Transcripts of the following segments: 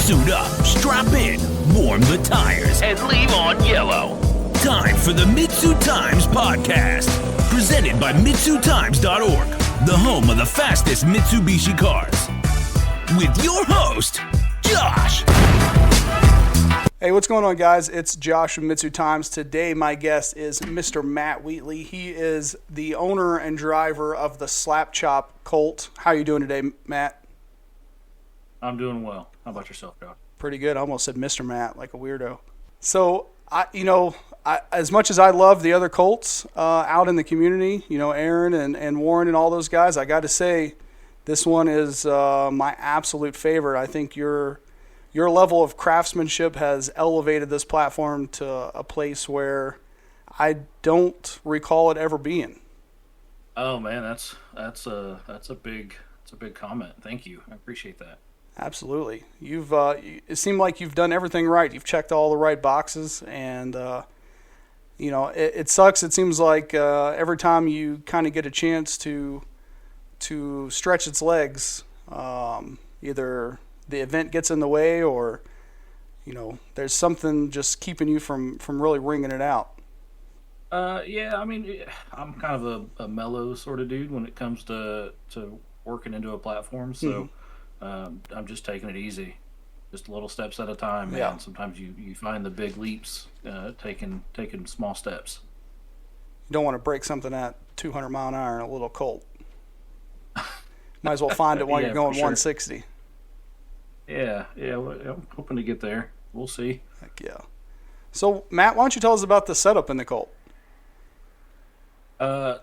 Suit up, strap in, warm the tires, and leave on yellow. Time for the MitsuTimes podcast, presented by MitsuTimes.org, the home of the fastest Mitsubishi cars. With your host, Josh. Hey, what's going on, guys? It's Josh from MitsuTimes. Today, my guest is Mr. Matt Wheatley. He is the owner and driver of the Slapchop Colt. How are you doing today, Matt? I'm doing well. How about yourself, Josh? Pretty good. I almost said Mr. Matt, like a weirdo. So, as much as I love the other Colts out in the community, Aaron and Warren and all those guys, I got to say, this one is my absolute favorite. I think your level of craftsmanship has elevated this platform to a place where I don't recall it ever being. Oh man, that's a big comment. Thank you. I appreciate that. Absolutely. It seemed like you've done everything right. You've checked all the right boxes, and it sucks. It seems like every time you kind of get a chance to stretch its legs, either the event gets in the way or there's something just keeping you from really ringing it out. Yeah, I mean, I'm kind of a mellow sort of dude when it comes to working into a platform, so I'm just taking it easy, just little steps at a time. Yeah. And sometimes you find the big leaps taking small steps. You don't want to break something at 200 mile an hour in a little Colt. Might as well find it while you're going 160. Yeah, I'm hoping to get there. We'll see. Heck yeah. So, Matt, why don't you tell us about the setup in the Colt?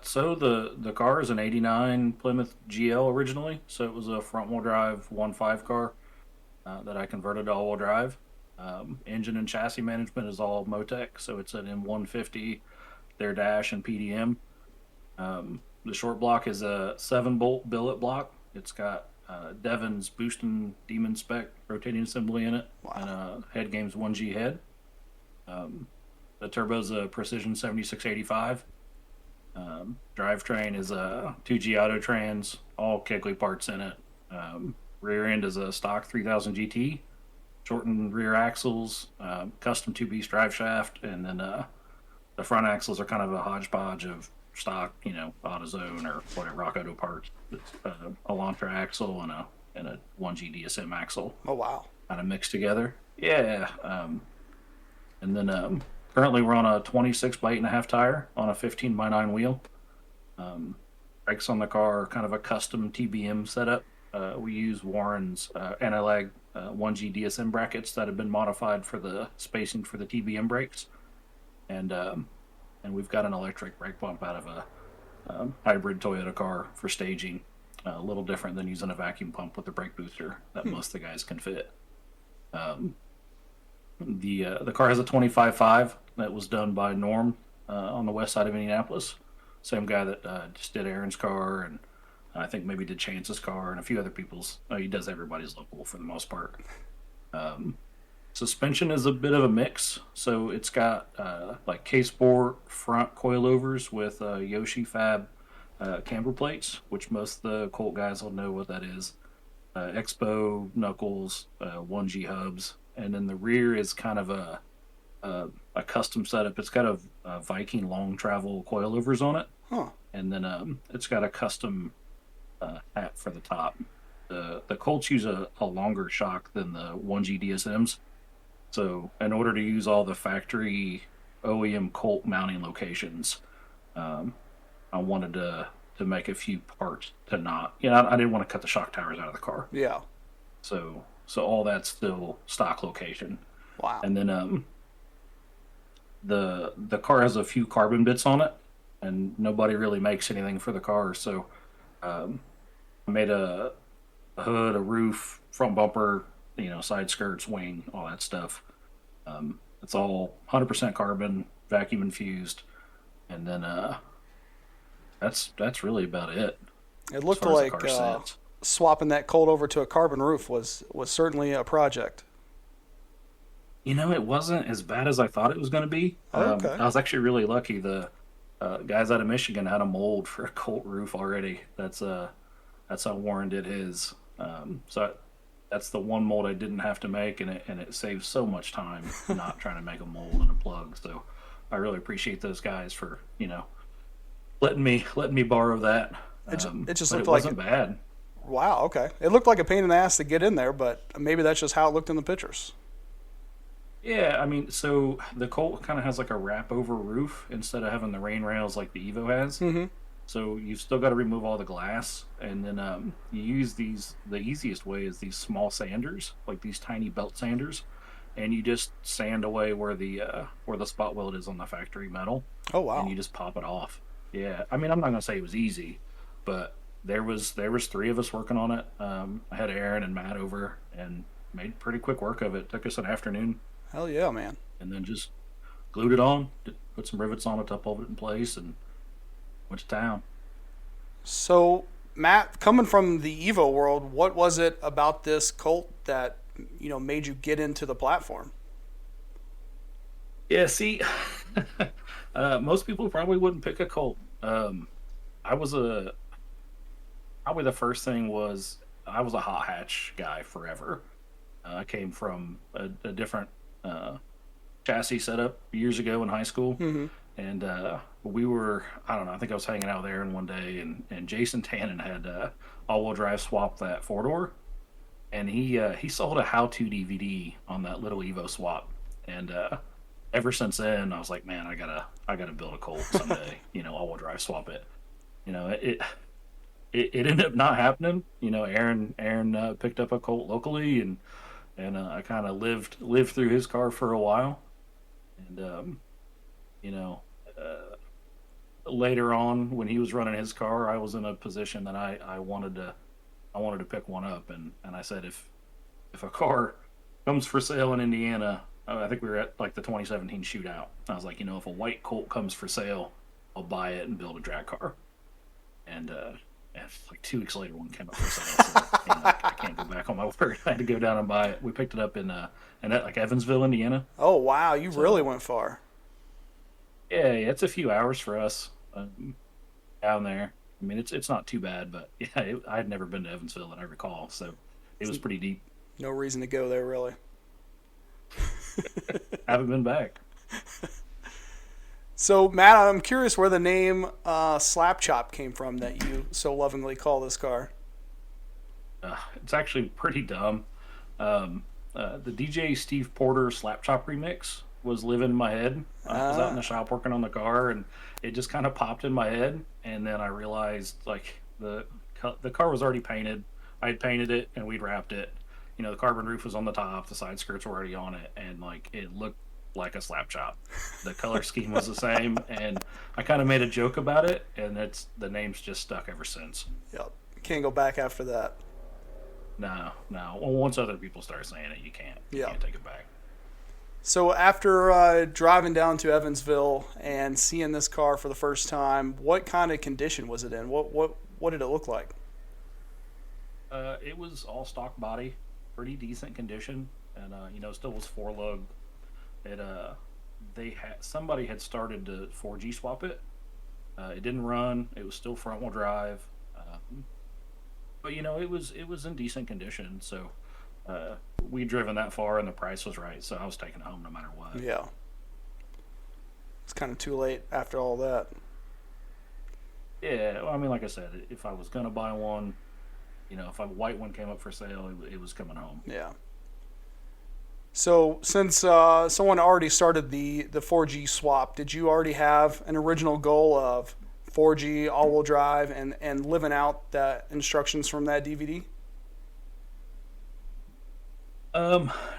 So the car is an 89 Plymouth GL originally, so it was a front-wheel drive 1.5 car that I converted to all-wheel drive. Engine and chassis management is all Motec, so it's an M150, their dash, and PDM. The short block is a 7-bolt billet block. It's got Devon's Boostin' Demon Spec rotating assembly in it. Wow. And head game's 1G head. The turbo's a Precision 7685. Drivetrain is a 2G Auto Trans, all Kegley parts in it. Rear end is a stock 3000 GT, shortened rear axles, custom 2-piece drive shaft, and then the front axles are kind of a hodgepodge of stock, AutoZone or whatever, Rock Auto parts. It's a Elantra axle and a 1G DSM axle. Oh, wow. Kind of mixed together. Yeah. And then currently we're on a 26 by 8.5 tire on a 15 by 9 wheel. Brakes on the car are kind of a custom TBM setup. We use Warren's anti-lag 1G DSM brackets that have been modified for the spacing for the TBM brakes. And we've got an electric brake pump out of a hybrid Toyota car for staging. A little different than using a vacuum pump with a brake booster that most of the guys can fit. The car has a 25.5 that was done by Norm on the west side of Indianapolis. Same guy that just did Aaron's car, and I think maybe did Chance's car and a few other people's. He does everybody's local for the most part. Suspension is a bit of a mix, so it's got like K-Sport front coilovers with Yoshi Fab camber plates, which most of the Colt guys will know what that is. Expo knuckles, 1G hubs, and then the rear is kind of a custom setup. It's got a Viking long travel coilovers on it, and then it's got a custom hat for the top. The Colts use a longer shock than the 1G DSMs. So in order to use all the factory OEM Colt mounting locations, I wanted to make a few parts to not, I didn't want to cut the shock towers out of the car. Yeah. So all that's still stock location. Wow. And then the car has a few carbon bits on it, and nobody really makes anything for the car. So I made a hood, a roof, front bumper, side skirts, wing, all that stuff. It's all 100% carbon, vacuum infused, and then that's really about it. It looked like swapping that Colt over to a carbon roof was certainly a project. It wasn't as bad as I thought it was going to be. Okay. I was actually really lucky. The guys out of Michigan had a mold for a Colt roof already. That's how Warren did his. So that's the one mold I didn't have to make, and it saves so much time not trying to make a mold and a plug. So I really appreciate those guys for letting me borrow that. It just but looked it like wasn't bad. Wow, okay. It looked like a pain in the ass to get in there, but maybe that's just how it looked in the pictures. Yeah, I mean, so the Colt kind of has like a wrap over roof instead of having the rain rails like the Evo has. Mm-hmm. So you've still got to remove all the glass, and then you use these. The easiest way is these small sanders, like these tiny belt sanders, and you just sand away where the spot weld is on the factory metal. Oh wow! And you just pop it off. Yeah, I mean, I'm not gonna say it was easy, but there was three of us working on it. I had Aaron and Matt over and made pretty quick work of it. Took us an afternoon. Hell yeah, man! And then just glued it on, put some rivets on it to hold it in place, and went to town. So, Matt, coming from the Evo world, what was it about this Colt that made you get into the platform? Yeah, see, most people probably wouldn't pick a Colt. Probably the first thing was I was a hot hatch guy forever. I came from a different chassis setup years ago in high school. Mm-hmm. And we were, I don't know, I think I was hanging out with Aaron one day, and Jason Tannen had all-wheel drive swapped that four-door, and he sold a how-to DVD on that little Evo swap. And ever since then, I was like, man, I gotta build a Colt someday, all-wheel drive swap it. It ended up not happening. Aaron picked up a Colt locally, and I kind of lived through his car for a while, and later on when he was running his car, I was in a position that I wanted to pick one up, and I said if a car comes for sale in Indiana, I think we were at like the 2017 shootout. I was like, if a white Colt comes for sale, I'll buy it and build a drag car. And like 2 weeks later, one came up for sale. So, I can't go back on my word. I had to go down and buy it. We picked it up in like Evansville, Indiana. Oh wow, you really went far. Yeah, it's a few hours for us down there. I mean, it's not too bad, but yeah, I had never been to Evansville that I recall, so it was pretty deep. No reason to go there, really. Haven't been back. So, Matt, I'm curious where the name Slapchop came from that you so lovingly call this car. It's actually pretty dumb. The DJ Steve Porter Slapchop remix was living in my head. I was out in the shop working on the car, and it just kind of popped in my head. And then I realized, like, the car was already painted. I had painted it, and we'd wrapped it. The carbon roof was on the top. The side skirts were already on it, and like it looked like a Slapchop. The color scheme was the same, and I kind of made a joke about it, and the name's just stuck ever since. Yep, can't go back after that. No. Well, once other people start saying it, you can't. You can't take it back. So after driving down to Evansville and seeing this car for the first time, what kind of condition was it in? What did it look like? It was all stock body, pretty decent condition, and still was 4-lug. Somebody had started to 4G swap it. It didn't run. It was still front wheel drive, but it was in decent condition. So we'd driven that far, and the price was right. So I was taking it home no matter what. Yeah, it's kind of too late after all that. Yeah, well, I mean, like I said, if I was gonna buy one, if a white one came up for sale, it was coming home. Yeah. So since someone already started the 4G swap, did you already have an original goal of 4G all-wheel drive and living out the instructions from that DVD?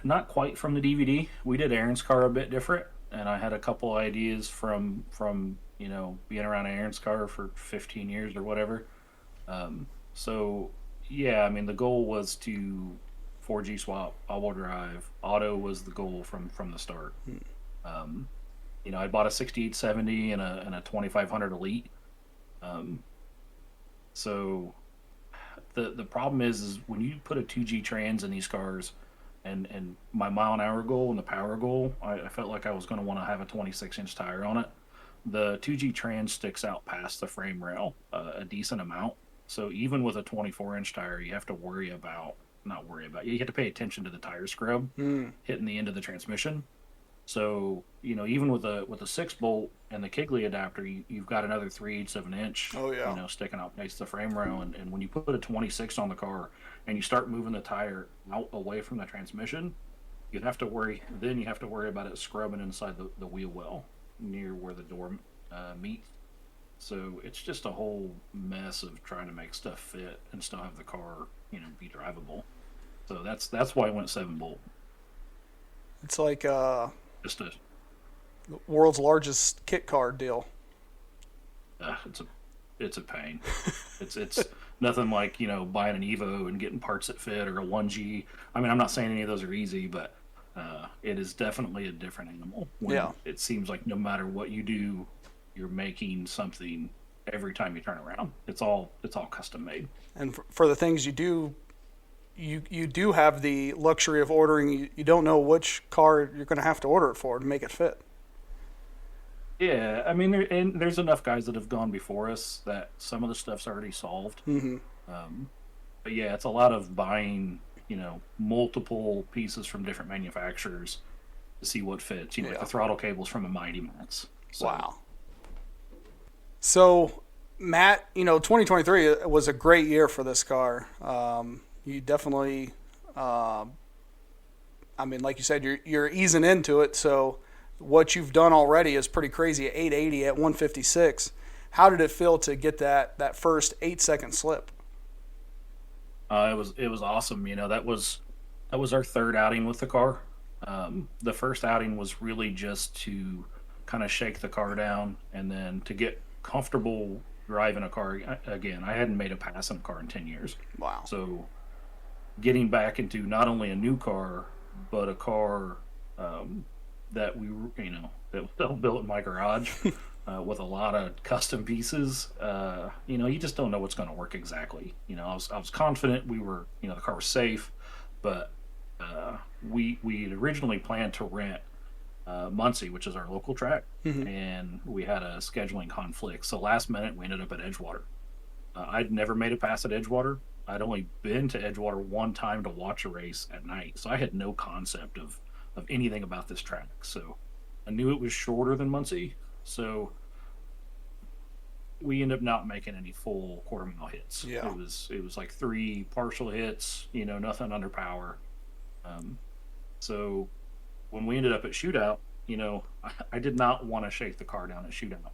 Not quite from the DVD. We did Aaron's car a bit different, and I had a couple ideas from being around Aaron's car for 15 years or whatever. So yeah, I mean the goal was to 4G swap, all-wheel drive. Auto was the goal from the start. I bought a 6870 and a 2500 Elite. So the problem is when you put a 2G trans in these cars, and my mile an hour goal and the power goal, I felt like I was going to want to have a 26-inch tire on it. The 2G trans sticks out past the frame rail a decent amount. So even with a 24-inch tire, you have to worry about not worry about. You have to pay attention to the tire scrub hitting the end of the transmission. So, even with a 6-bolt and the Kigley adapter, you've got another 3/8 of an inch, sticking out against the frame rail. And when you put a 26 on the car and you start moving the tire out away from the transmission, you have to worry about it scrubbing inside the wheel well near where the door meets. So it's just a whole mess of trying to make stuff fit and still have the car, be drivable. So that's why I went 7-bolt. It's like Just a the world's largest kit car deal. it's a pain. It's nothing like buying an Evo and getting parts that fit, or a 1G. I mean, I'm not saying any of those are easy, but it is definitely a different animal. It seems like no matter what you do, you're making something every time you turn around. It's all custom made. And for the things you do, you do have the luxury of ordering. You don't know which car you're going to have to order it for to make it fit. Yeah, I mean, there's enough guys that have gone before us that some of the stuff's already solved. Mm-hmm. But yeah, it's a lot of buying, multiple pieces from different manufacturers to see what fits. Like the throttle cables from a Mighty Mats. So. Wow. So, Matt, 2023 was a great year for this car. You definitely, like you said, you're easing into it. So, what you've done already is pretty crazy at 880 at 156. How did it feel to get that first 8-second slip? It was awesome. That was our third outing with the car. The first outing was really just to kind of shake the car down and then to get comfortable driving a car again. I hadn't made a pass in a car in 10 years. Wow. So getting back into not only a new car, but a car that we, that was built in my garage with a lot of custom pieces. You just don't know what's going to work exactly. I was confident the car was safe, but we had originally planned to rent Muncie, which is our local track, and we had a scheduling conflict. So last minute, we ended up at Edgewater. I'd never made a pass at Edgewater. I'd only been to Edgewater one time to watch a race at night, so I had no concept of anything about this track. So I knew it was shorter than Muncie, so we ended up not making any full quarter-mile hits. Yeah. It was like 3 partial hits, nothing under power. So when we ended up at shootout, I did not want to shake the car down at shootout,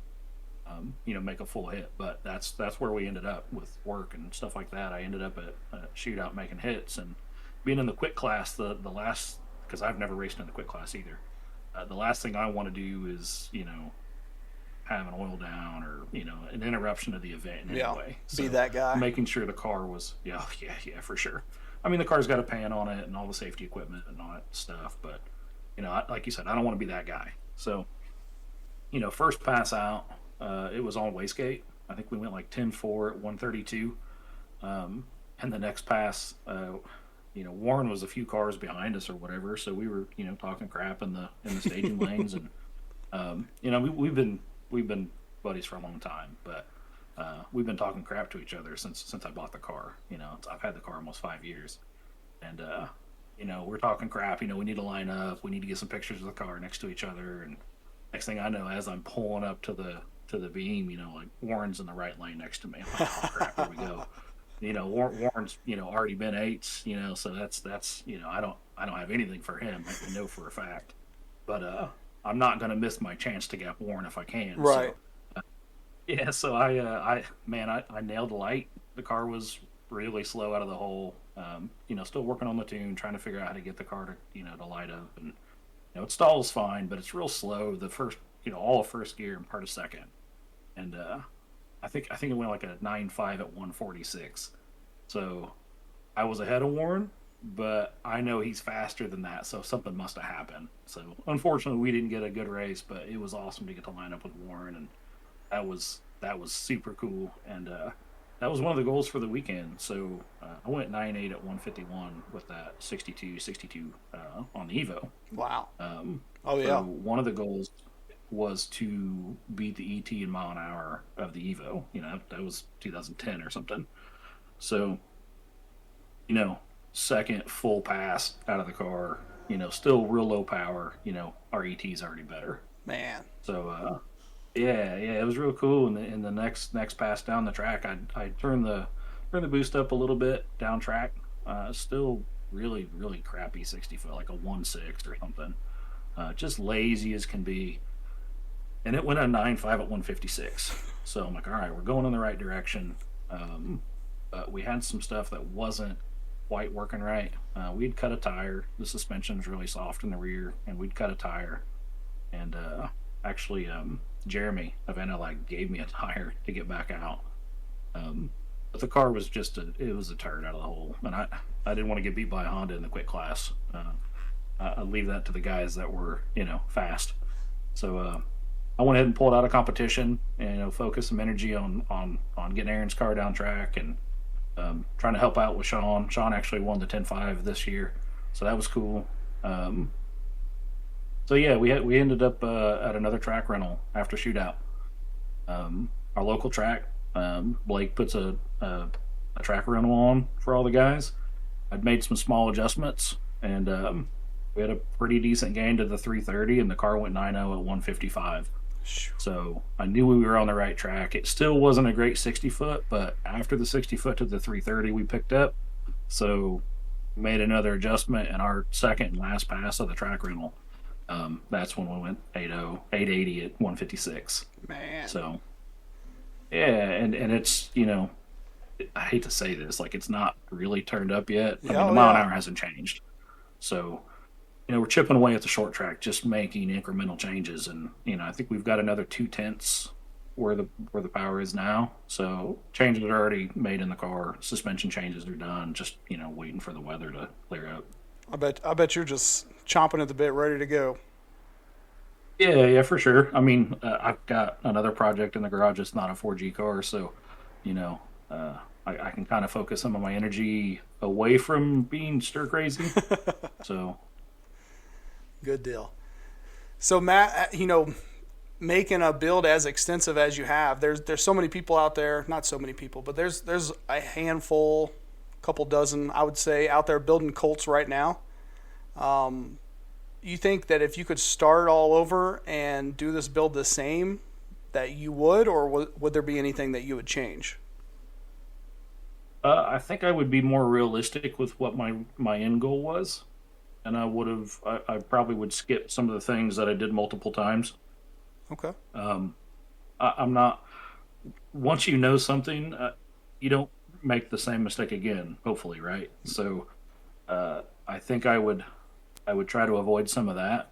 make a full hit. But that's where we ended up with work and stuff like that. I ended up at shootout making hits and being in the quick class. The last, because I've never raced in the quick class either. The last thing I want to do is have an oil down or an interruption of the event in any way. Be that guy. Making sure the car was yeah for sure. I mean, the car's got a pan on it and all the safety equipment and all that stuff, but like you said, I don't want to be that guy. So, first pass out, it was on wastegate. I think we went like 10-4 at 132. And the next pass, Warren was a few cars behind us or whatever, so we were, talking crap in the staging lanes, and we've been buddies for a long time, but we've been talking crap to each other since I bought the car. I've had the car almost 5 years, and we're talking crap. We need to line up. We need to get some pictures of the car next to each other. And next thing I know, as I'm pulling up to the beam, like Warren's in the right lane next to me. I'm like, oh crap, here we go. Warren's already been 8s. So that's I don't have anything for him. I know for a fact, but I'm not going to miss my chance to gap Warren if I can. Right. So, so I nailed the light. The car was really slow out of the hole. Still working on the tune, trying to figure out how to get the car to light up. And it stalls fine, but it's real slow. The first, all of first gear and part of second. And I think it went like a 9.5 at 146. So I was ahead of Warren, but I know he's faster than that, so something must have happened. So unfortunately, we didn't get a good race, but it was awesome to get to line up with Warren, and that was super cool. And that was one of the goals for the weekend. So I went 9.8 at 151 with that 62 on the Evo. Wow. Oh yeah. So one of the goals was to beat the ET in mile an hour of the Evo. That was 2010 or something. So, second full pass out of the car, still real low power, our ET's already better. Man. So, yeah, it was real cool. And in the next pass down the track, I turned the boost up a little bit down track. Still really, really crappy 60 foot, like a 1.6 or something. Just lazy as can be. And it went at 9.5 at 156. So I'm like, all right, we're going in the right direction. But we had some stuff that wasn't quite working right. We'd cut a tire. The suspension was really soft in the rear, and we'd cut a tire. And actually, Jeremy of NLI gave me a tire to get back out. But the car was it was a turd out of the hole. And I didn't want to get beat by a Honda in the quick class. I'd leave that to the guys that were, fast. So I went ahead and pulled out of competition and focused some energy on getting Aaron's car down track and trying to help out with Sean. Sean actually won the 10.5 this year, so that was cool. So yeah, we ended up at another track rental after shootout. Our local track, Blake puts a track rental on for all the guys. I'd made some small adjustments, and we had a pretty decent gain to the 330, and the car went 9.0 at 155. So I knew we were on the right track. It still wasn't a great 60 foot, but after the 60 foot to the 330 we picked up. So made another adjustment, and our second and last pass of the track rental, that's when we went 880 at 156. Man. So yeah, and it's, I hate to say this, like, it's not really turned up yet. I mean, the mile an hour hasn't changed. So we're chipping away at the short track, just making incremental changes, and I think we've got another 0.2 where the power is now. So changes are already made in the car. Suspension changes are done. Just waiting for the weather to clear up. I bet you're just chomping at the bit, ready to go. Yeah, for sure. I mean, I've got another project in the garage. It's not a 4G car, so I can kind of focus some of my energy away from being stir crazy. So. Good deal. So Matt, making a build as extensive as you have, there's so many people out there, not so many people, but there's a handful, couple dozen, I would say, out there building Colts right now. You think that if you could start all over and do this build the same, that you would, or would there be anything that you would change? I think I would be more realistic with what my end goal was. And I probably would skip some of the things that I did multiple times. Okay. I'm not, once you know something, you don't make the same mistake again, hopefully, right? So I think I would try to avoid some of that.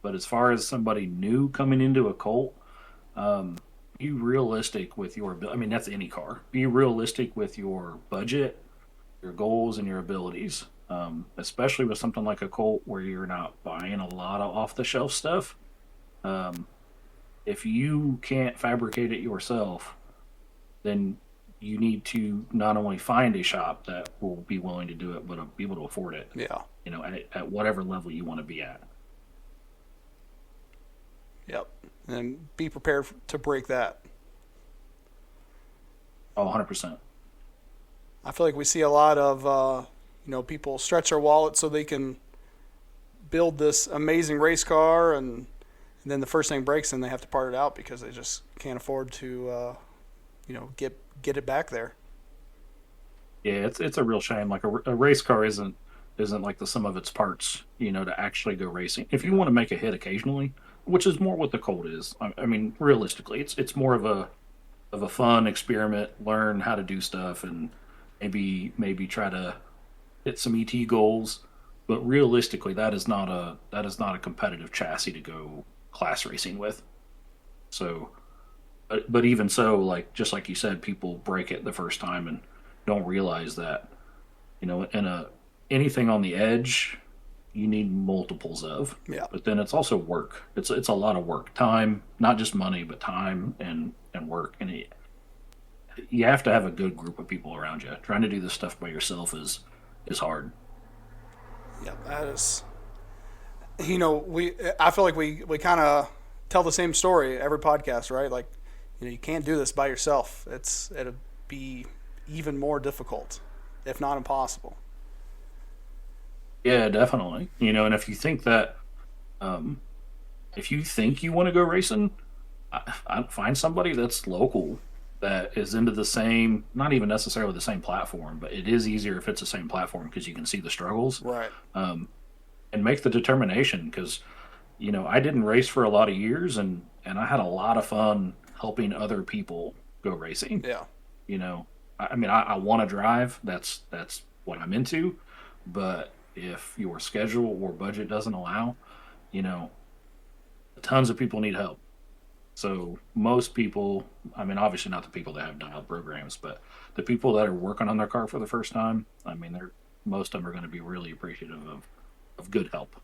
But as far as somebody new coming into a Colt, be realistic with that's any car. Be realistic with your budget, your goals, and your abilities. Especially with something like a Colt where you're not buying a lot of off-the-shelf stuff. If you can't fabricate it yourself, then you need to not only find a shop that will be willing to do it, but be able to afford it. Yeah. At whatever level you want to be at. Yep. And be prepared to break that. Oh, 100%. I feel like we see a lot of... people stretch their wallet so they can build this amazing race car, and then the first thing breaks and they have to part it out because they just can't afford to, get it back there. Yeah, it's a real shame. Like a race car isn't like the sum of its parts, to actually go racing. If you want to make a hit occasionally, which is more what the Colt is. I mean, realistically, it's more of a fun experiment, learn how to do stuff, and maybe try to hit some ET goals, but realistically, that is not a competitive chassis to go class racing with. So, but even so, just like you said, people break it the first time and don't realize that, in anything on the edge, you need multiples of. Yeah. But then it's also work. It's a lot of work, time, not just money, but time and work, and you have to have a good group of people around you. Trying to do this stuff by yourself is hard. Yeah, that is. I feel like we kind of tell the same story every podcast, right? Like, you can't do this by yourself. It'll be even more difficult, if not impossible. Yeah, definitely. And if you think that, if you think you want to go racing, I find somebody that's local that is into the same, not even necessarily the same platform, but it is easier if it's the same platform because you can see the struggles. Right. And make the determination because, I didn't race for a lot of years and I had a lot of fun helping other people go racing. Yeah. I want to drive. That's what I'm into. But if your schedule or budget doesn't allow, tons of people need help. So most people, obviously not the people that have dialed programs, but the people that are working on their car for the first time, most of them are going to be really appreciative of good help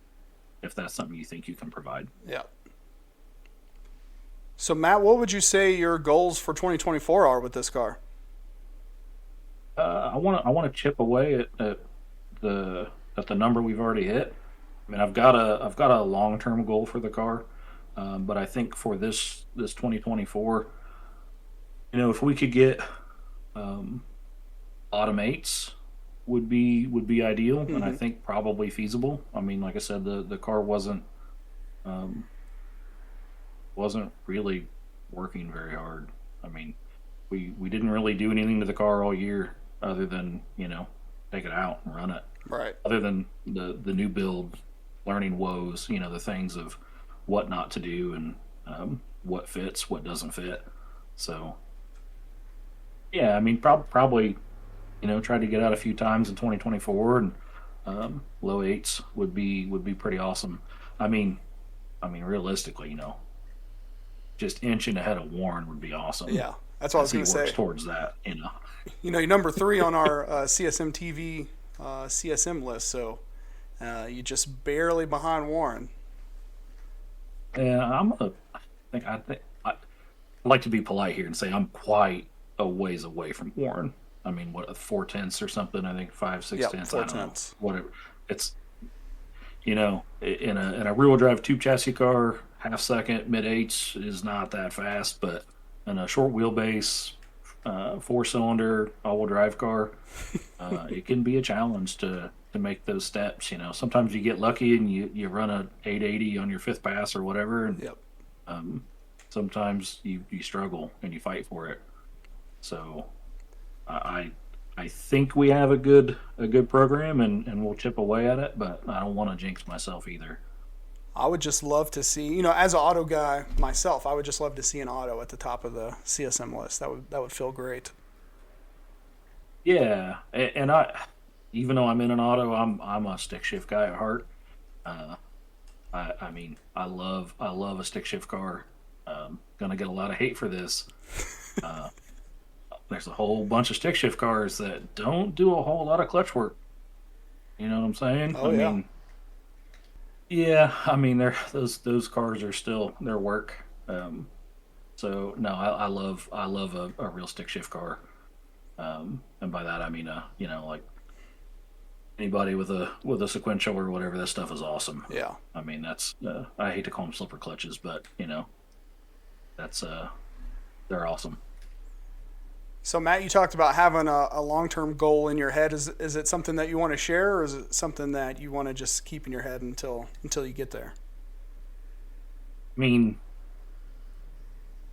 if that's something you think you can provide. Yeah. So Matt, what would you say your goals for 2024 are with this car? I want to chip away at the number we've already hit. I've got a long-term goal for the car. But I think for this 2024, if we could get automates would be ideal, and I think probably feasible. Like I said, the car wasn't really working very hard. We didn't really do anything to the car all year other than take it out and run it. Right. Other than the new build learning woes, the things of what not to do and what fits, what doesn't fit. So, yeah, probably, try to get out a few times in 2024 and low eights would be pretty awesome. Realistically, just inching ahead of Warren would be awesome. Yeah, that's what I was going to say. Works towards that, you're number 3 on our CSM TV CSM list, so you're just barely behind Warren. Yeah, I'd like to be polite here and say I'm quite a ways away from Warren. What, 4/10 or something? I think 5/6. Yeah, 4/10. Whatever. It's in a rear-wheel drive tube chassis car, half second mid eights is not that fast, but in a short wheelbase 4-cylinder all-wheel drive car, it can be a challenge to make those steps. Sometimes you get lucky and you run a 880 on your 5th pass or whatever, and yep. Sometimes you struggle and you fight for it. So I think we have a good program and we'll chip away at it, but I don't want to jinx myself either. I would just love to see, as an auto guy myself, I would just love to see an auto at the top of the CSM list. That would feel great. Yeah, and even though I'm in an auto, I'm a stick shift guy at heart. I love a stick shift car. Gonna get a lot of hate for this. There's a whole bunch of stick shift cars that don't do a whole lot of clutch work. You know what I'm saying? Oh, yeah. Yeah, those cars are still their work. So no, I love a real stick shift car. And by that I mean like anybody with a sequential or whatever, that stuff is awesome. Yeah. That's I hate to call them slipper clutches, but that's they're awesome. So Matt, you talked about having a long-term goal in your head. Is it something that you want to share, or is it something that you want to just keep in your head until you get there?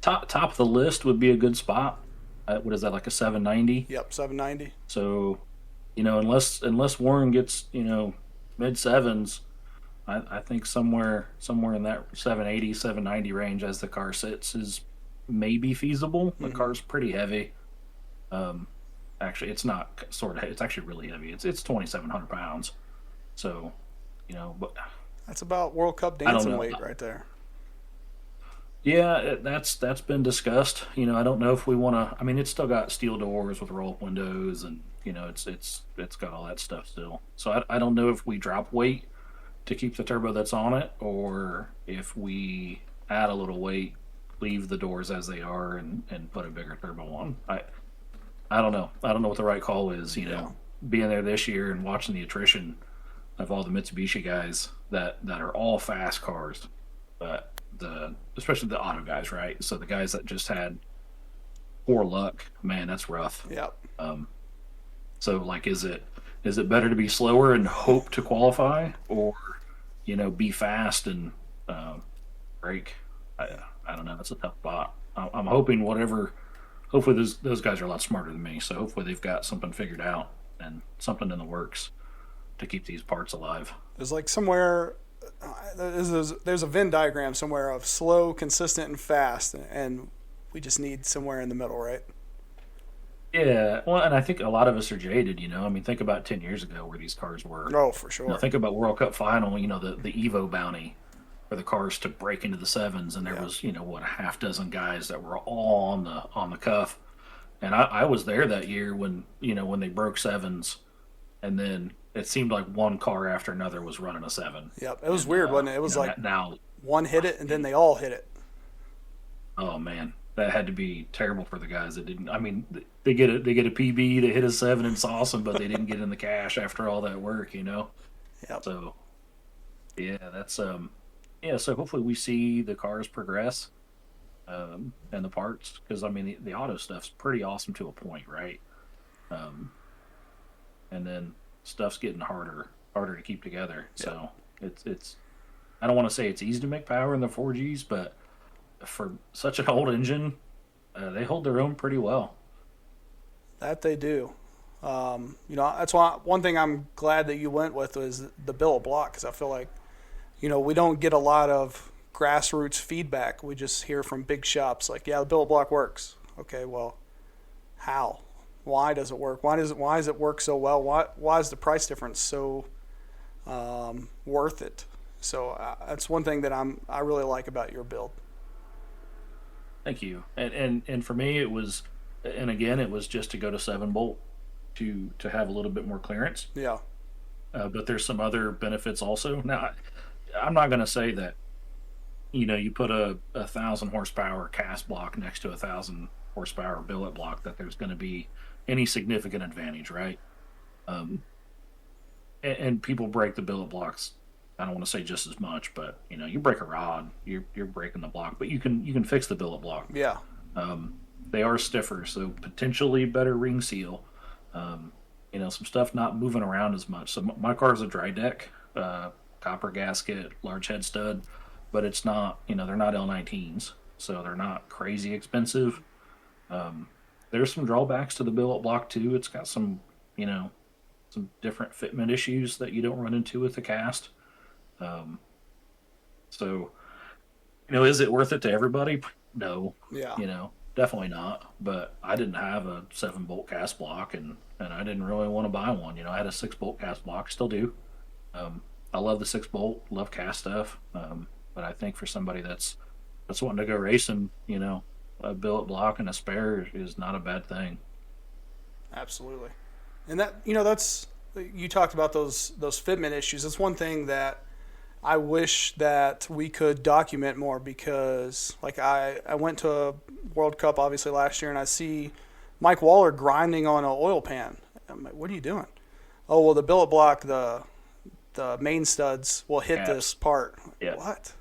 Top of the list would be a good spot. What is that, like a 790? Yep, 790. So, unless Warren gets mid sevens, I think somewhere in that 780, 790 range as the car sits is maybe feasible. The car's pretty heavy. Actually, it's not it's actually really heavy. It's 2,700 pounds. So, but that's about World Cup dancing weight right there. Yeah, that's been discussed. I don't know if we want to. It's still got steel doors with roll-up windows, and it's got all that stuff still. So I don't know if we drop weight to keep the turbo that's on it, or if we add a little weight, leave the doors as they are, and put a bigger turbo on. I don't know. I don't know what the right call is. Being there this year and watching the attrition of all the Mitsubishi guys that are all fast cars, but especially the auto guys, right? So the guys that just had poor luck, man, that's rough. Yep. So is is it better to be slower and hope to qualify, or be fast and break? I don't know. That's a tough spot. I'm hoping whatever. Hopefully those guys are a lot smarter than me, so hopefully they've got something figured out and something in the works to keep these parts alive. There's like somewhere, there's a Venn diagram somewhere of slow, consistent, and fast, and we just need somewhere in the middle, right? Yeah, well, and I think a lot of us are jaded, I mean, think about 10 years ago where these cars were. Oh, for sure. Think about World Cup final, the Evo bounty for the cars to break into the sevens, and there was, a half dozen guys that were all on the cuff. And I was there that year when they broke sevens, and then it seemed like one car after another was running a seven. Yep, it was weird, wasn't it? It was like now one hit it, and then they all hit it. Oh man, that had to be terrible for the guys that didn't. I mean, they get a PB, they hit a seven, and it's awesome, but they didn't get in the cash after all that work, Yep. So yeah, that's so hopefully we see the cars progress, and the parts, because I mean the auto stuff's pretty awesome to a point, right? And then stuff's getting harder to keep together. So it's I don't want to say it's easy to make power in the 4Gs, but for such an old engine, they hold their own pretty well. That they do. That's why one thing I'm glad that you went with was the billet block, because I feel like, we don't get a lot of grassroots feedback. We just hear from big shops like, yeah, the billet block works. Okay, well, how? Why does it work? Why does it work so well? Why is the price difference so worth it? So that's one thing that I really like about your build. Thank you. And for me it was just to go to 7-bolt to have a little bit more clearance. Yeah. But there's some other benefits also. Now, I'm not going to say that, you put a 1,000 horsepower cast block next to a 1,000 horsepower billet block, that there's going to be any significant advantage, right? And people break the billet blocks. I don't want to say just as much, but you break a rod, you're breaking the block, but you can fix the billet block. Yeah. They are stiffer, so potentially better ring seal. Some stuff not moving around as much. So my car's a dry deck, copper gasket, large head stud, but it's not, they're not L19s, so they're not crazy expensive. There's some drawbacks to the billet block too. It's got some different fitment issues that you don't run into with the cast. So, is it worth it to everybody? No. Yeah. Definitely not. But I didn't have a 7-bolt cast block, and I didn't really want to buy one. I had a 6-bolt cast block, still do. I love the 6-bolt, love cast stuff. But I think for somebody that's wanting to go racing, a billet block and a spare is not a bad thing. Absolutely. And that, that's, you talked about those fitment issues. That's one thing that I wish that we could document more, because like I went to a World Cup obviously last year, and I see Mike Waller grinding on an oil pan. I'm like, what are you doing? Oh, well, the billet block, the main studs will hit this part. Yeah. What?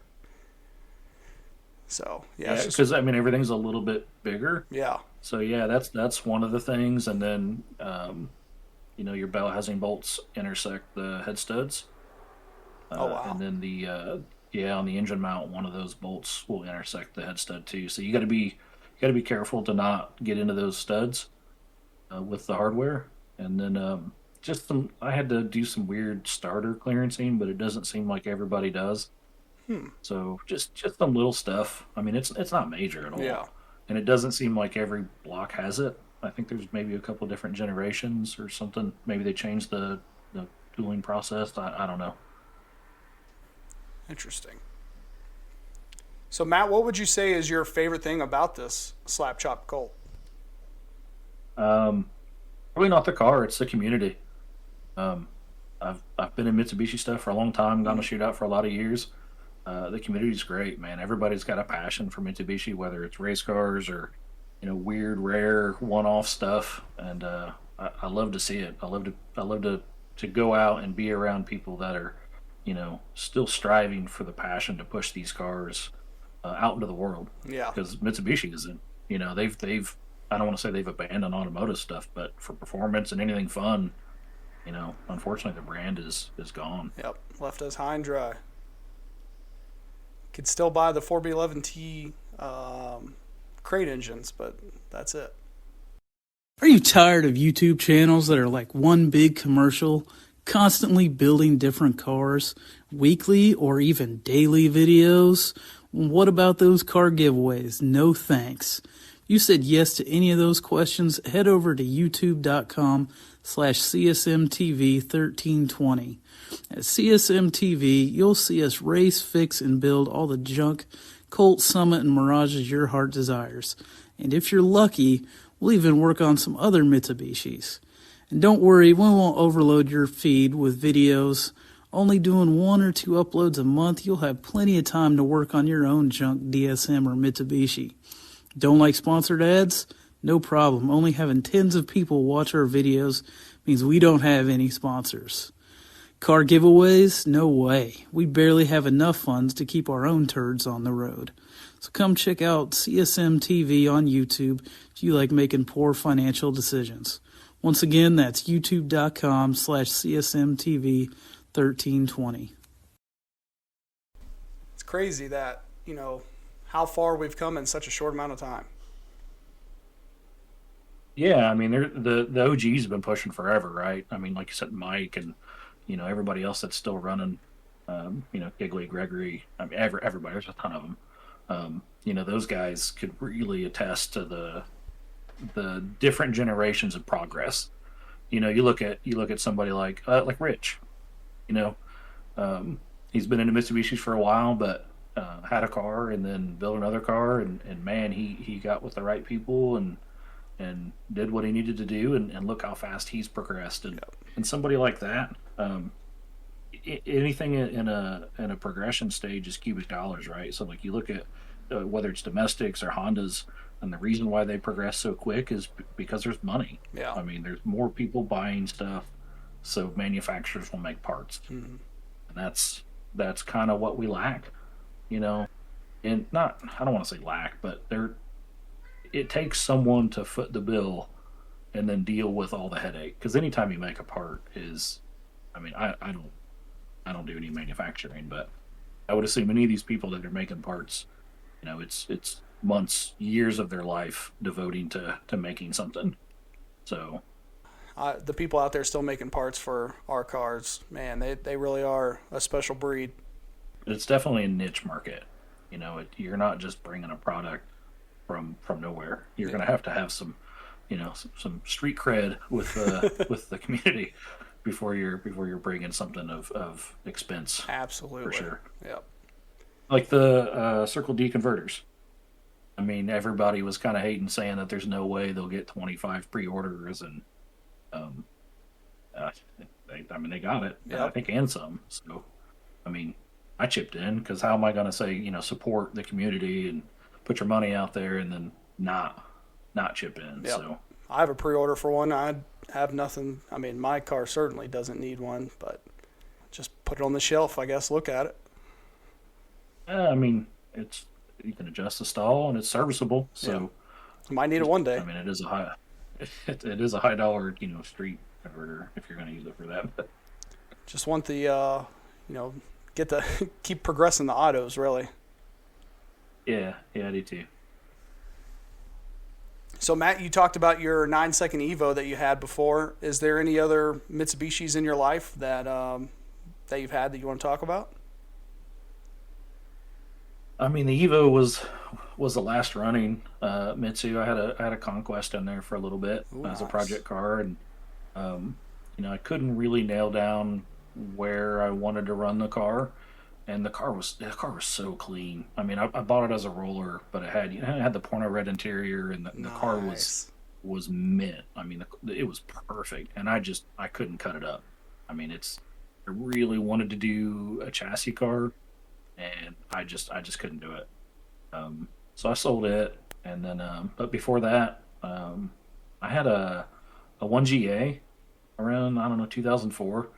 So yeah, because everything's a little bit bigger. Yeah. So yeah, that's one of the things, and then your bell housing bolts intersect the head studs. Oh wow. And then on the engine mount, one of those bolts will intersect the head stud too. So you got to be careful to not get into those studs with the hardware. And then I had to do some weird starter clearancing, but it doesn't seem like everybody does. So just some little stuff. I mean, it's not major at all. Yeah. And it doesn't seem like every block has it. I think there's maybe a couple different generations or something. Maybe they changed the tooling process. I don't know. Interesting. So Matt, what would you say is your favorite thing about this Slapchop Colt? Probably not the car. It's the community. I've been in Mitsubishi stuff for a long time. Gone to shootout for a lot of years. The community's great, man. Everybody's got a passion for Mitsubishi, whether it's race cars or weird, rare, one-off stuff. And I love to see it. I love to go out and be around people that are still striving for the passion to push these cars out into the world. Yeah. Because Mitsubishi isn't. They've I don't want to say they've abandoned automotive stuff, but for performance and anything fun, Unfortunately, the brand is gone. Yep, left us high and dry. Could still buy the 4B11T crate engines, but that's it. Are you tired of YouTube channels that are like one big commercial, constantly building different cars, weekly or even daily videos? What about those car giveaways? No thanks. If you said yes to any of those questions, head over to youtube.com/CSMTV1320. At CSMTV, you'll see us race, fix, and build all the junk, Colt, Summit, and Mirages your heart desires. And if you're lucky, we'll even work on some other Mitsubishis. And don't worry, we won't overload your feed with videos. Only doing 1 or 2 uploads a month, you'll have plenty of time to work on your own junk DSM or Mitsubishi. Don't like sponsored ads? No problem. Only having tens of people watch our videos means we don't have any sponsors. Car giveaways? No way. We barely have enough funds to keep our own turds on the road. So come check out CSM TV on YouTube if you like making poor financial decisions. Once again, that's youtube.com/CSMTV1320. It's crazy that, how far we've come in such a short amount of time. Yeah, I mean, the OGs have been pushing forever, right? I mean, like you said, Mike and everybody else that's still running. Giggly, Gregory. I mean, everybody. There's a ton of them. Those guys could really attest to the different generations of progress. You look at somebody like Rich. He's been into Mitsubishis for a while, but had a car and then built another car, and man, he got with the right people and did what he needed to do, and look how fast he's progressed. And somebody like that, anything in a progression stage is cubic dollars, right? So like you look at whether it's domestics or Hondas, and the reason why they progress so quick is because there's money. Yeah. I mean, there's more people buying stuff, so manufacturers will make parts, Mm-hmm. and that's kind of what we lack, and not, I don't want to say lack, but it takes someone to foot the bill and then deal with all the headache. Because anytime you make a part I don't do any manufacturing, but I would assume any of these people that are making parts, it's months, years of their life devoting to making something. So the people out there still making parts for our cars, man, they really are a special breed. it's definitely a niche market. You're not just bringing a product from nowhere. You're going to have some, some street cred with with the community before you're bringing something of expense. Absolutely, for sure. Yep. Like the Circle D converters. I mean, everybody was kind of hating, saying that there's no way they'll get 25 pre-orders, and they got it. Yep. I think, and some. So, I mean, I chipped in because how am I going to say, support the community and put your money out there and then not chip in? Yep. So I have a pre-order for one. I have nothing. I mean, my car certainly doesn't need one, but just put it on the shelf, I guess. Look at it. I mean, you can adjust the stall and it's serviceable. So might need it one day. I mean, it is a high dollar, street converter if you're going to use it for that. But Just want the keep progressing the autos, really. yeah, I do too. So Matt, you talked about your 9-second Evo that you had before. Is there any other Mitsubishis in your life that you've had that you want to talk about? I mean, the Evo was the last running Mitsu. I had a Conquest in there for a little bit. Ooh, as a nice. project car, and I couldn't really nail down where I wanted to run the car, and the car was so clean. I mean, I bought it as a roller, but it had the porno red interior, and the car was mint. I mean, it was perfect, and I couldn't cut it up. I mean, I really wanted to do a chassis car, and I just couldn't do it. So I sold it, and then but before that, I had a 1GA around 2004.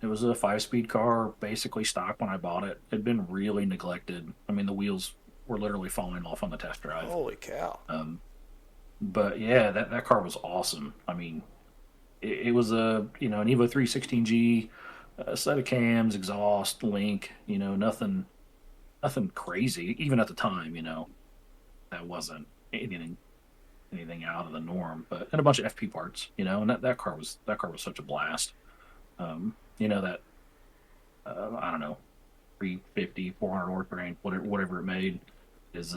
It was a 5-speed car, basically stock when I bought it. It had been really neglected. I mean, the wheels were literally falling off on the test drive. Holy cow! But yeah, that car was awesome. I mean, it was an Evo 316G, a set of cams, exhaust, link, nothing crazy. Even at the time, that wasn't anything out of the norm. And a bunch of FP parts, and that car was such a blast. That I don't know, 350, 400 horsepower, whatever it made is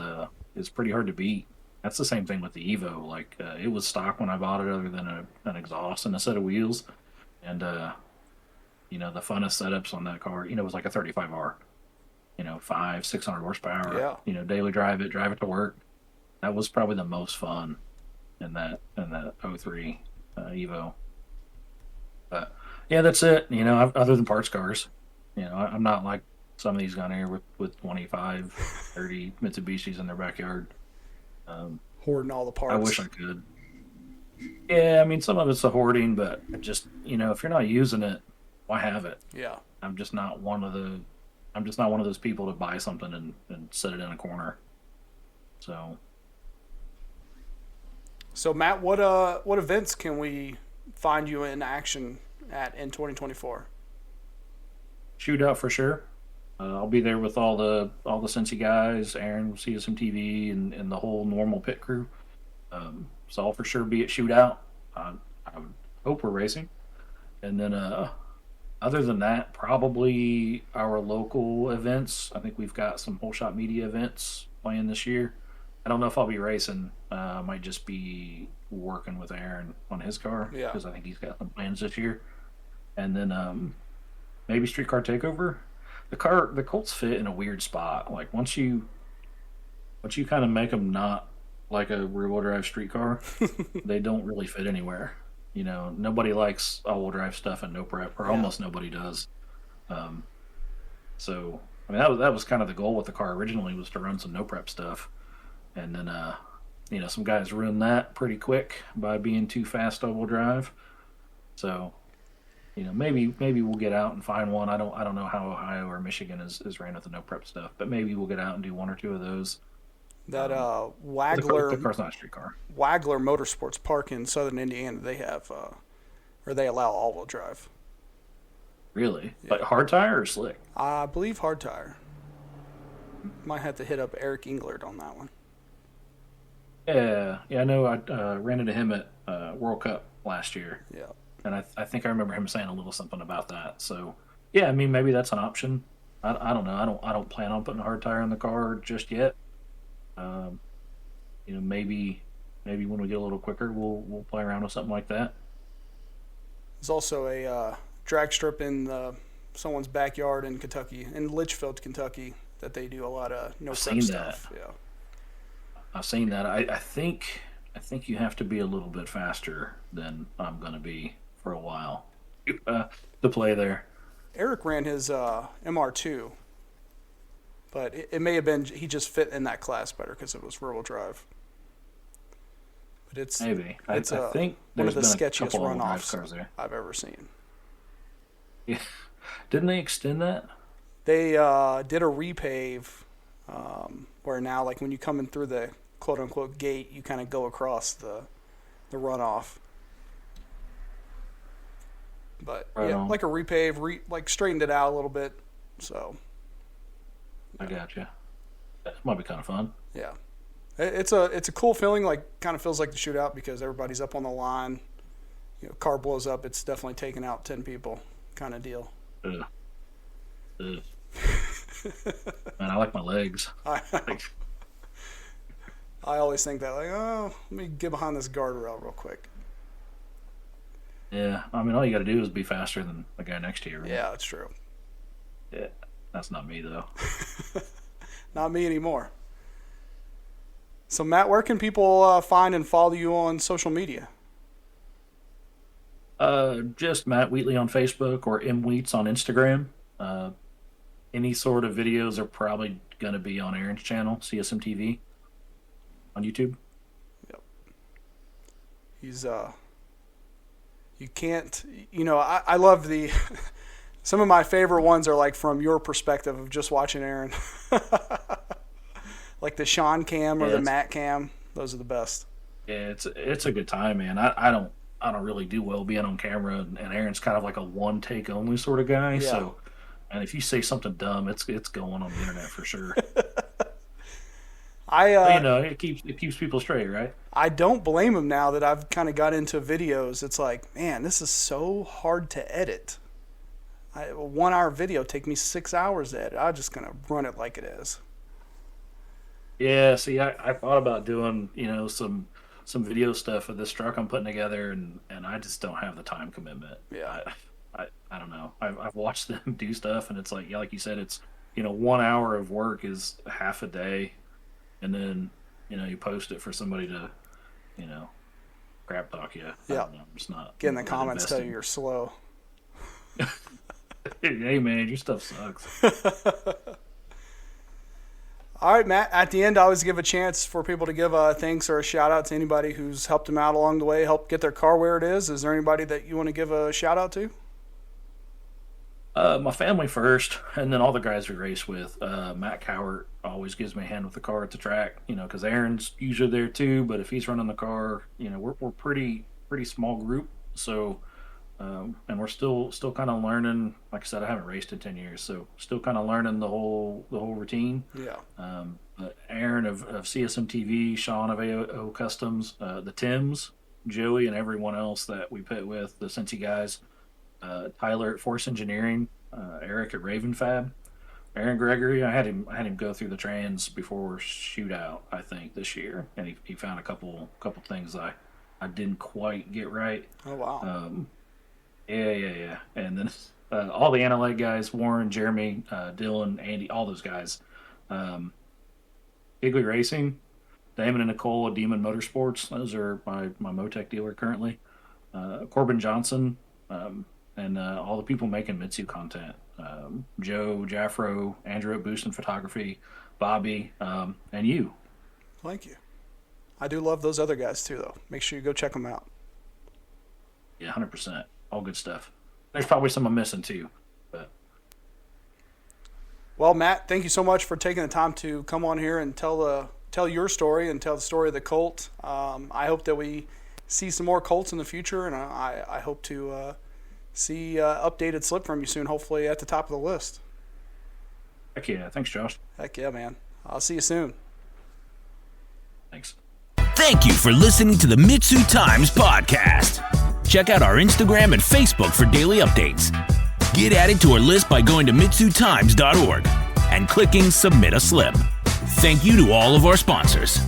pretty hard to beat. That's the same thing with the Evo. Like it was stock when I bought it, other than an exhaust and a set of wheels, and the funnest setups on that car, was like a 35R, 500-600 horsepower. Yeah. Daily drive it to work. That was probably the most fun in that 03 Evo. But yeah, that's it. Other than parts cars, I'm not like some of these down here with 25, 30 Mitsubishis in their backyard. Hoarding all the parts. I wish I could. Yeah, I mean, some of it's a hoarding, but just, if you're not using it, why have it? Yeah. I'm just not one of those people to buy something and set it in a corner. So Matt, what events can we find you in action at in 2024? Shootout for sure. I'll be there with all the Cincy guys. Aaron will see us some TV and the whole normal pit crew. So I'll for sure be at Shootout. I would hope we're racing. And then other than that, probably our local events. I think we've got some whole shot media events playing this year. I don't know if I'll be racing. I might just be working with Aaron on his car, because I think he's got some plans this year. And then maybe Streetcar Takeover. The Colts fit in a weird spot. Like once you kind of make them not like a rear-wheel drive street car, they don't really fit anywhere. Nobody likes all-wheel drive stuff and no prep, or almost nobody does. So I mean that was kind of the goal with the car originally, was to run some no prep stuff, and then some guys ruined that pretty quick by being too fast all-wheel drive. So maybe we'll get out and find one. I don't know how Ohio or Michigan is ran with the no prep stuff, but maybe we'll get out and do one or two of those. That Wagler, the car's not a street car. Wagler Motorsports Park in southern Indiana, they have, or they allow all-wheel drive. Really? Yeah. Like hard tire or slick? I believe hard tire. Might have to hit up Eric Englert on that one. Yeah. I know. I ran into him at World Cup last year. Yeah. And I think I remember him saying a little something about that. So, yeah, I mean, maybe that's an option. I don't know. I don't plan on putting a hard tire in the car just yet. Maybe when we get a little quicker, we'll play around with something like that. There's also a drag strip in someone's backyard in Kentucky, in Litchfield, Kentucky, that they do a lot of no prep stuff. Yeah. I've seen that. I think you have to be a little bit faster than I'm going to be for a while to play there. Eric ran his MR2, but it may have been he just fit in that class better because it was rear-wheel drive. But it's maybe I think one of the been sketchiest runoffs I've ever seen. Yeah. Didn't they extend that? They did a repave where now, like when you come in through the quote-unquote gate, you kind of go across the runoff. But like a repave, like straightened it out a little bit. So I gotcha. That might be kind of fun. Yeah, it's a cool feeling. Like kind of feels like the shootout because everybody's up on the line. Car blows up. It's definitely taking out 10 people, kind of deal. Ugh. Man, I like my legs. I always think that, like, let me get behind this guardrail real quick. Yeah, I mean, all you got to do is be faster than the guy next to you. Right? Yeah, that's true. Yeah, that's not me, though. Not me anymore. So, Matt, where can people find and follow you on social media? Just Matt Wheatley on Facebook or MWheats on Instagram. Any sort of videos are probably going to be on Aaron's channel, CSM TV, on YouTube. Yep. He's you can't, I love the, some of my favorite ones are like from your perspective of just watching Aaron. Like the Sean cam or the Matt cam. Those are the best. Yeah, it's a good time, man. I I don't really do well being on camera, and Aaron's kind of like a one take only sort of guy. Yeah. So, and if you say something dumb, it's going on the internet for sure. But, it keeps people straight, right? I don't blame him now that I've kind of got into videos. It's like, man, this is so hard to edit. A 1 hour video take me 6 hours to edit. I'm just gonna run it like it is. Yeah. See, I thought about doing some video stuff with this truck I'm putting together, and I just don't have the time commitment. Yeah. I don't know. I've watched them do stuff, and it's like, yeah, like you said, it's 1 hour of work is half a day, and then you post it for somebody to crap talk you. Yeah. I'm just not Get in the not comments, tell invested. you you're slow. Hey man, your stuff sucks. All right, Matt. At the end, I always give a chance for people to give a thanks or a shout out to anybody who's helped them out along the way, helped get their car where it is. Is there anybody that you want to give a shout out to? My family first, and then all the guys we race with. Matt Cowart always gives me a hand with the car at the track, because Aaron's usually there too. But if he's running the car, we're pretty small group. So, and we're still kind of learning. Like I said, I haven't raced in 10 years, so still kind of learning the whole routine. Yeah. But Aaron of CSM TV, Sean of AO Customs, the Tims, Joey, and everyone else that we pit with, the Cincy guys. Tyler at Force Engineering, Eric at Raven Fab, Aaron Gregory. I had him go through the trans before shootout, I think, this year, and he found a couple things I didn't quite get right. Oh wow. Yeah. And then all the Analyte guys, Warren, Jeremy, Dylan, Andy, all those guys. Higley Racing, Damon and Nicole at Demon Motorsports. Those are my Motec dealer currently. Corbin Johnson. And all the people making Mitsu content, Joe, Jaffro, Andrew at Boost and Photography, Bobby, and you. Thank you. I do love those other guys too, though. Make sure you go check them out. Yeah, 100%. All good stuff. There's probably some I'm missing too. But Well, Matt, thank you so much for taking the time to come on here and tell your story and tell the story of the Colt. I hope that we see some more Colts in the future, and I hope to see updated slip from you soon, hopefully at the top of the list. heck yeah. Thanks, Josh. Heck yeah, man. I'll see you soon. Thanks. Thank you for listening to the MitsuTimes podcast. Check out our Instagram and Facebook for daily updates. Get added to our list by going to MitsuTimes.org and clicking Submit a Slip. Thank you to all of our sponsors.